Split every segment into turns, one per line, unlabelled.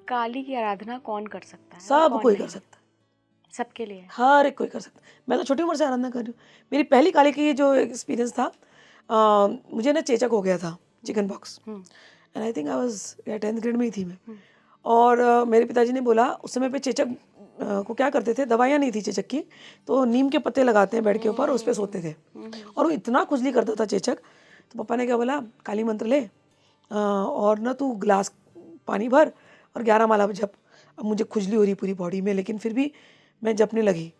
काली की आराधना कौन कर सकता है और
सब
कौन
कोई
नहीं?
कर सकता है,
सबके लिए है।
हर एक कोई कर सकता है। मैं तो छोटी उम्र से आराधना कर रही हूँ। मेरी पहली काली की जो एक्सपीरियंस था, मुझे ना चेचक हो गया था, chicken pox,
hmm,
and I think I was 10th grade में ही थी मैं।
हम्म,
और मेरे पिताजी ने बोला, उस समय पे चेचक को क्या करते थे, दवाइयाँ नहीं थी चेचक की, तो नीम के पत्ते लगाते हैं बेड के ऊपर, उस पर सोते थे। और वो इतना खुजली करता था चेचक, तो पापा ने क्या बोला, काली मंत्र ले, और ना तू गिलास पानी भर और 11 माला जप। अब मुझे खुजली हो रही पूरी बॉडी में, लेकिन फिर भी मैं जपने लगी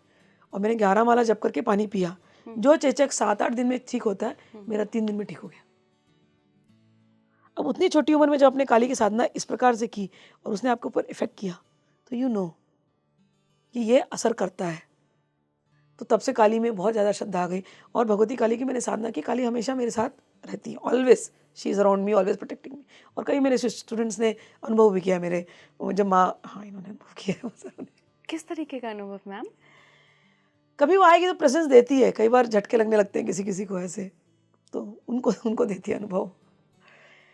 और मैंने 11 माला जप करके पानी पिया। जो चेचक 7-8 दिन में ठीक होता है, मेरा 3 दिन में ठीक हो गया। अब उतनी छोटी उम्र में जब आपने काली की साधना इस प्रकार से की और उसने आपके ऊपर इफेक्ट किया, तो यू नो कि ये असर करता है। तो तब से काली में बहुत ज़्यादा श्रद्धा आ गई और भगवती काली की मैंने साधना की। काली हमेशा मेरे साथ रहती है, always she is around me, always protecting मी। और कई मेरे स्टूडेंट्स ने अनुभव भी किया मेरे, जब माँ, हाँ इन्होंने अनुभव किया है बहुत सारों ने।
किस तरीके का अनुभव मैम?
कभी वो आएगी तो प्रेजेंस देती है, कई बार झटके लगने लगते हैं किसी किसी को ऐसे, तो उनको उनको देती है अनुभव,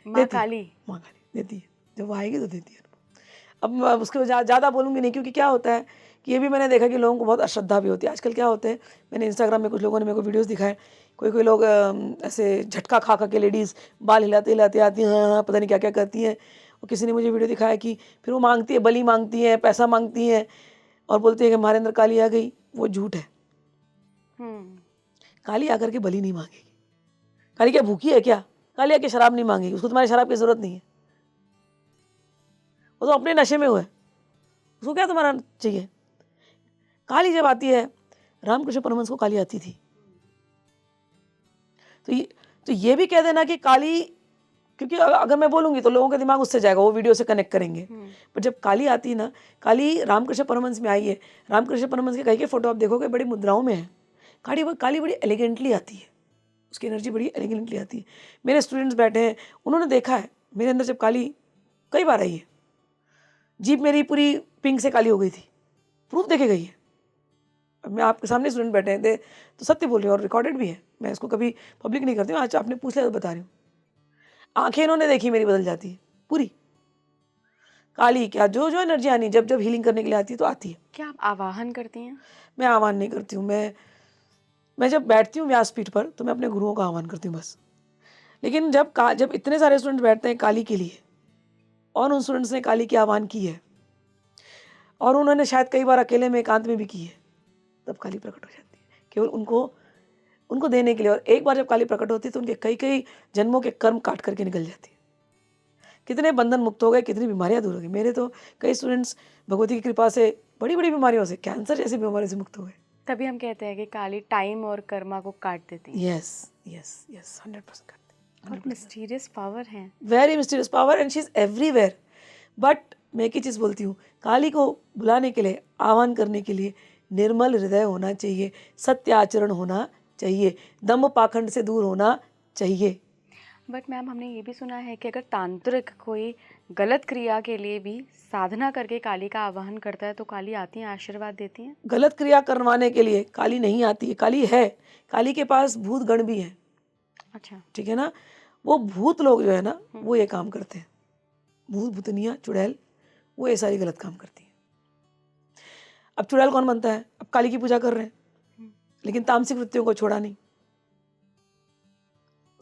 माँ
देती है,
काली।
माँ काली देती है, जब वो आएगी तो देती है अनुभव। अब मैं उसके ज़्यादा बोलूँगी नहीं, क्योंकि क्या होता है कि ये भी मैंने देखा कि लोगों को बहुत अश्रद्धा भी होती है। आजकल क्या होते हैं, मैंने इंस्टाग्राम में कुछ लोगों ने मेरे को वीडियोस दिखाए, कोई कोई लोग ऐसे झटका खा खा के लेडीज़ बाल हिलाते हिलाते आती हैं, हाँ हाँ पता नहीं क्या क्या करती हैं। और किसी ने मुझे वीडियो दिखाया कि फिर वो मांगती है, बलि मांगती हैं, पैसा मांगती हैं और बोलती है कि हमारे अंदर काली आ गई। वो झूठ है,
हम्म,
काली आकर के बलि नहीं मांगेगी। काली क्या भूखी है क्या? काली आके शराब नहीं मांगेगी, उसको तुम्हारी शराब की ज़रूरत नहीं है, वो तो अपने नशे में हुआ है, उसको क्या तुम्हारा चाहिए। काली जब आती है, रामकृष्ण परमहंस को काली आती थी, तो ये भी कह देना कि काली, क्योंकि अगर मैं बोलूंगी तो लोगों का दिमाग उससे जाएगा, वो वीडियो से कनेक्ट करेंगे। पर जब काली आती है ना, काली रामकृष्ण परमहंस में आई है, रामकृष्ण परमहंस के कई के फोटो आप देखोगे बड़ी मुद्राओं में है। काली बड़ी एलिगेंटली आती है, उसकी एनर्जी बड़ी एलिगेंटली आती है। मेरे स्टूडेंट्स बैठे हैं, उन्होंने देखा है मेरे अंदर जब काली कई बार आई है। जीप मेरी पूरी पिंक से काली हो गई थी, प्रूफ देखे गई है। अब मैं आपके सामने स्टूडेंट बैठे हैं तो सत्य बोल रही हूँ और रिकॉर्डेड भी है, मैं इसको कभी पब्लिक नहीं करती हूँ। आज आपने पूछ लिया तो बता रही हूँ। आंखें इन्होंने देखी मेरी बदल जाती है पूरी, काली क्या जो जो एनर्जी आनी जब जब हीलिंग करने के लिए आती है तो आती है।
क्या आप आवाहन करती हैं?
मैं आह्वान नहीं करती हूँ, मैं जब बैठती हूँ व्यासपीठ पर तो मैं अपने गुरुओं का आह्वान करती हूँ बस। लेकिन जब इतने सारे स्टूडेंट बैठते हैं काली के लिए और उन स्टूडेंट्स ने काली की आह्वान की है और उन्होंने शायद कई बार अकेले में एकांत में भी की है, तब काली प्रकट हो जाती है केवल उनको देने के लिए। और एक बार जब काली प्रकट होती है तो उनके कई कई जन्मों के कर्म काट करके निकल जाती है। कितने बंधन मुक्त हो गए, कितनी बीमारियां दूर हो गई। मेरे तो कई स्टूडेंट्स भगवती की कृपा से बड़ी बड़ी बीमारियों से, कैंसर जैसी बीमारियों से मुक्त हो गए।
तभी हम कहते हैं कि काली टाइम और कर्मा को काट देती है।
यस यस यस, 100% करते
बहुत मिस्टीरियस पावर है।
Very mysterious power and she is everywhere. But मैं एक ही चीज़ बोलती हूँ, काली को बुलाने के लिए, आह्वान करने के लिए निर्मल हृदय होना चाहिए, सत्य आचरण होना चाहिए, दम्भ पाखंड से दूर होना चाहिए।
बट मैम हमने ये भी सुना है कि अगर तांत्रिक कोई गलत क्रिया के लिए भी साधना करके काली का आवाहन करता है तो काली आती हैं, आशीर्वाद देती हैं।
गलत क्रिया करवाने के लिए काली नहीं आती है, काली है, काली के पास भूत गण भी है,
अच्छा।
ठीक है ना। वो भूत लोग जो है ना वो ये काम करते हैं, भूत भूतनिया चुड़ैल, वो ये सारी गलत काम करती है। अब चुड़ैल कौन बनता है? अब काली की पूजा कर रहे हैं लेकिन तामसिक वृत्तियों को छोड़ा नहीं,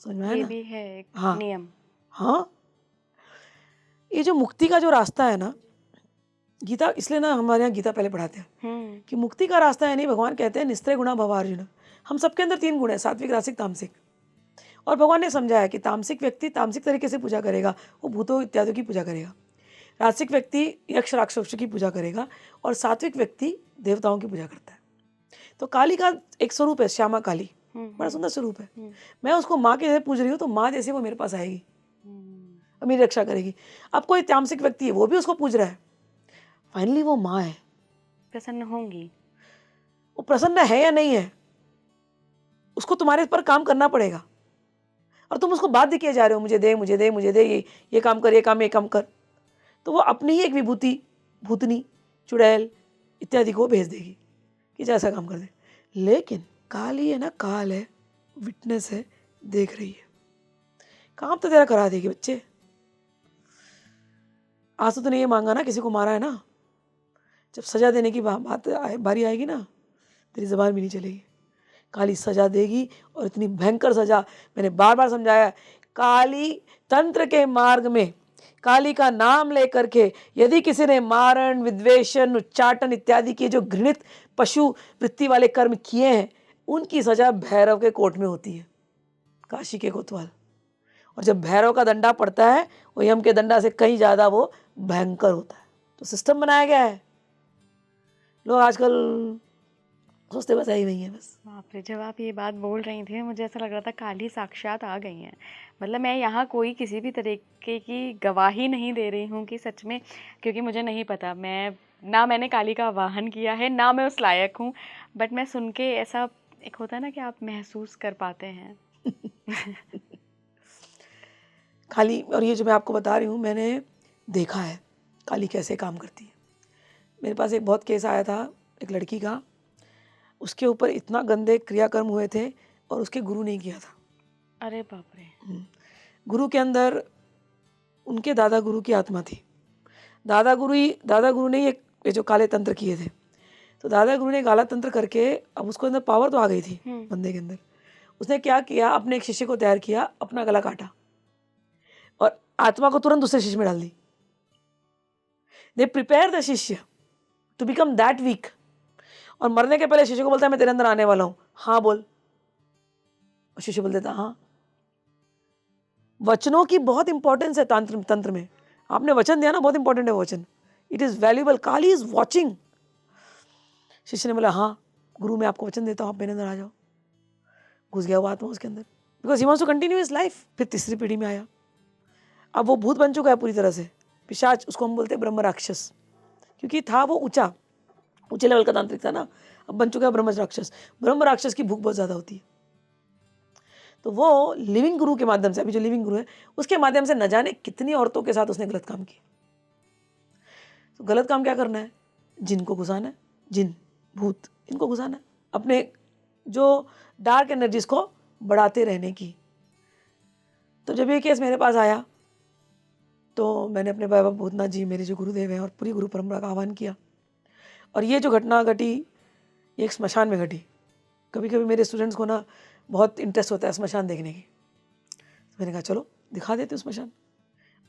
समझ में आया
ये
ना।
भी है एक
हाँ
नियम।
हाँ, ये जो मुक्ति का जो रास्ता है ना, गीता, इसलिए ना हमारे यहाँ गीता पहले पढ़ाते हैं कि मुक्ति का रास्ता है नहीं, भगवान कहते हैं निस्त्रय गुणा भवार्जुन। हम सबके अंदर 3 गुण है, सात्विक रासिक तामसिक। और भगवान ने समझाया कि तामसिक व्यक्ति तामसिक तरीके से पूजा करेगा, वो भूतों इत्यादि की पूजा करेगा। रासिक व्यक्ति यक्ष राक्षस की पूजा करेगा और सात्विक व्यक्ति देवताओं की पूजा करता है। तो काली का एक स्वरूप है, श्यामा काली, बड़ा सुंदर स्वरूप है। मैं उसको माँ के जैसे पूज रही हूँ तो माँ जैसे वो मेरे पास आएगी और मेरी रक्षा करेगी। अब कोई तामसिक व्यक्ति है, वो भी उसको पूज रहा है, फाइनली वो माँ है,
प्रसन्न होंगी।
वो प्रसन्न है या नहीं है, उसको तुम्हारे पर काम करना पड़ेगा। और तुम उसको बाध्य किए जा रहे हो, मुझे दे मुझे दे मुझे दे, ये काम कर, ये काम कर। तो वो अपनी ही एक विभूति, भूतनी, चुड़ैल इत्यादि को भेज देगी कि जैसा काम कर दे। लेकिन काली है ना, काल है, विटनेस है, देख रही है, काम तो तेरा करा देगी बच्चे। आज तो तूने ये मांगा ना, किसी को मारा है ना, जब सजा देने की बारी आएगी ना, तेरी ज़बान भी नहीं चलेगी। काली सजा देगी, और इतनी भयंकर सजा। मैंने बार बार समझाया है, काली तंत्र के मार्ग में काली का नाम लेकर के यदि किसी ने मारण, विद्वेषण, उच्चाटन इत्यादि के जो घृणित पशु वृत्ति वाले कर्म किए हैं, उनकी सजा भैरव के कोर्ट में होती है, काशी के कोतवाल। और जब भैरव का दंडा पड़ता है, वो यम के दंडा से कहीं ज़्यादा वो भयंकर होता है। तो सिस्टम बनाया गया है। लोग आजकल सोचते बस यही नहीं है बस।
बाप रे, जब आप ये बात बोल रही थी मुझे ऐसा लग रहा था काली साक्षात आ गई हैं। मतलब मैं यहाँ कोई किसी भी तरीके की गवाही नहीं दे रही हूँ कि सच में, क्योंकि मुझे नहीं पता, मैंने काली का वाहन किया है, ना मैं उस लायक हूँ। बट मैं सुन के ऐसा एक होता है ना कि आप महसूस कर पाते हैं।
काली, और ये जो मैं आपको बता रही हूँ, मैंने देखा है काली कैसे काम करती है। मेरे पास एक बहुत केस आया था एक लड़की का, उसके ऊपर इतना गंदे क्रियाकर्म हुए थे और उसके गुरु ने किया था।
अरे बाप रे।
गुरु के अंदर उनके दादा गुरु की आत्मा थी। दादा गुरु ने ये जो काले तंत्र किए थे, तो दादा गुरु ने काला तंत्र करके, अब उसको अंदर पावर तो आ गई थी बंदे के अंदर। उसने क्या किया, अपने एक शिष्य को तैयार किया, अपना गला काटा और आत्मा को तुरंत दूसरे शिष्य में डाल दी। दे प्रिपेयर द शिष्य टू बिकम दैट वीक। और मरने के पहले शिष्य को बोलता है, मैं तेरे अंदर आने वाला हूं, हाँ बोल। और शिष्य बोल देता हाँ। वचनों की बहुत इंपॉर्टेंस है तंत्र में। आपने वचन दिया ना, बहुत इंपॉर्टेंट है वचन, it is valuable. Kali is watching. शिष्य ने बोला हाँ गुरु, मैं आपको वचन देता हूँ, आप मेरे अंदर आ जाओ। घुस गया वो आत्मा उसके अंदर, because he wants to continue his life. फिर तीसरी पीढ़ी में आया, अब वो भूत बन चुका है पूरी तरह से, पिशाच। उसको हम बोलते हैं ब्रह्म राक्षस, क्योंकि था वो ऊंचे लेवल का तांत्रिक था ना। अब बन चुका है ब्रह्म राक्षस। ब्रह्म राक्षस की भूख बहुत ज़्यादा होती है। तो वो लिविंग गुरु के माध्यम से, अभी जो लिविंग गुरु है उसके माध्यम से न जाने कितनी औरतों के साथ उसने गलत काम किया। तो गलत काम क्या करना है, जिन को घुसाना है, जिन भूत इनको घुसाना है, अपने जो डार्क एनर्जीज को बढ़ाते रहने की। तो जब ये केस मेरे पास आया तो मैंने अपने बाबा भूतनाथ जी, मेरे जो गुरुदेव हैं, और पूरी गुरु परंपरा का आह्वान किया। और ये जो घटना घटी, ये एक स्मशान में घटी। कभी कभी मेरे स्टूडेंट्स को ना बहुत इंटरेस्ट होता है स्मशान देखने की, तो मैंने कहा चलो दिखा देते हैं स्मशान।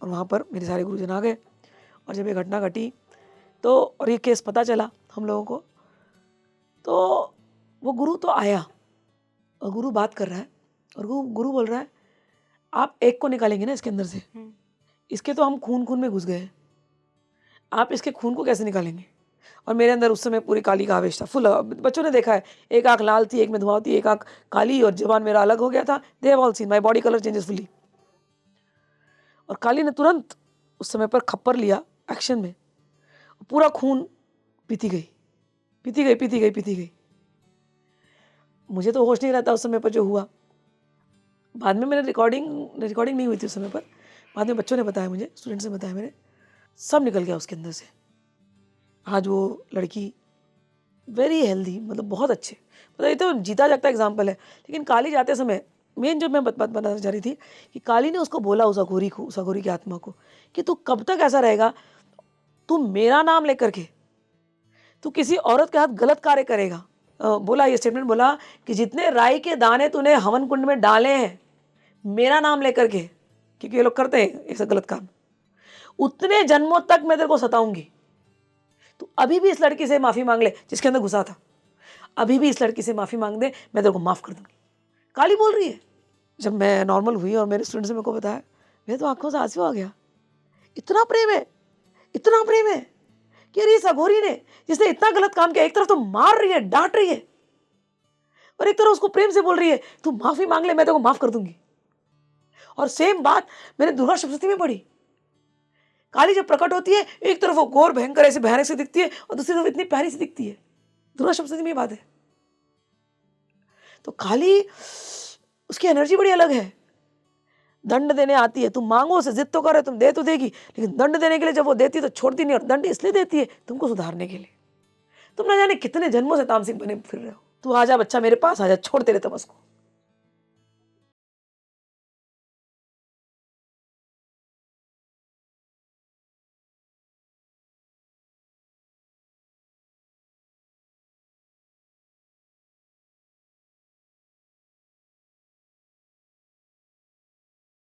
और वहाँ पर मेरे सारे गुरुजन आ गए। और जब ये घटना घटी तो, और ये केस पता चला हम लोगों को, तो वो गुरु तो आया और गुरु बात कर रहा है, और गुरु बोल रहा है, आप एक को निकालेंगे ना इसके अंदर से, इसके तो हम खून में घुस गए, आप इसके खून को कैसे निकालेंगे। और मेरे अंदर उस समय पूरी काली का आवेश था फुल। बच्चों ने देखा है, एक आँख लाल थी, एक में धुआं थी, एक आँख काली, और जबान मेरा अलग हो गया था। They have all seen my body colour changes fully. और काली ने तुरंत उस समय पर खप्पर लिया एक्शन में, पूरा खून पीती गई। मुझे तो होश नहीं रहता उस समय पर जो हुआ। बाद में मैंने रिकॉर्डिंग नहीं हुई थी उस समय पर, बाद में बच्चों ने बताया मुझे, स्टूडेंट्स ने बताया मेरे, सब निकल गया उसके अंदर से। आज वो लड़की वेरी हेल्दी, मतलब बहुत अच्छे, मतलब ये तो जीता जागता एग्जाम्पल है। लेकिन काली जाते समय मेन जो मैं बात बताना चाह रही थी कि काली ने उसको बोला, उस अघोरी की आत्मा को, कि तू कब तक ऐसा रहेगा, तू मेरा नाम लेकर के तू किसी औरत के हाथ गलत कार्य करेगा। बोला, ये स्टेटमेंट बोला कि जितने राई के दाने तूने हवन कुंड में डाले हैं मेरा नाम लेकर के, क्योंकि ये लोग करते हैं ऐसा गलत काम, उतने जन्मों तक मैं तेरे को सताऊंगी। तू अभी भी इस लड़की से माफ़ी मांग ले जिसके अंदर घुसा था, अभी भी इस लड़की से माफ़ी मांग दे, मैं तेरे को माफ़ कर दूंगी। काली बोल रही है। जब मैं नॉर्मल हुई और मेरे स्टूडेंट्स ने मेरे को बताया, मेरे तो आंखों से आंसू आ गया। इतना प्रेम है कि अरे इस अघोरी ने, जिसने इतना गलत काम किया, एक तरफ तो मार रही है, डांट रही है, और एक तरफ उसको प्रेम से बोल रही है तू माफ़ी मांग ले, मैं तेरे को माफ़ कर दूंगी। और सेम बात मैंने दुर्गा सप्तशती में पढ़ी। काली जब प्रकट होती है, एक तरफ वो घोर भयंकर ऐसे भयानक से दिखती है, और दूसरी तरफ इतनी प्यारी सी दिखती है। दुर्गा सप्तशती में बात है। तो काली, उसकी एनर्जी बड़ी अलग है। दंड देने आती है, तुम मांगो उसे, जिद तो करे, तुम दे तो देगी, लेकिन दंड देने के लिए जब वो देती है तो छोड़ती नहीं। और दंड इसलिए देती है तुमको सुधारने के लिए। तुम ना जाने कितने जन्मों से तामसिक बने फिर रहे हो। तू आजा बच्चा, मेरे पास आजा, छोड़ तेरे तमस को।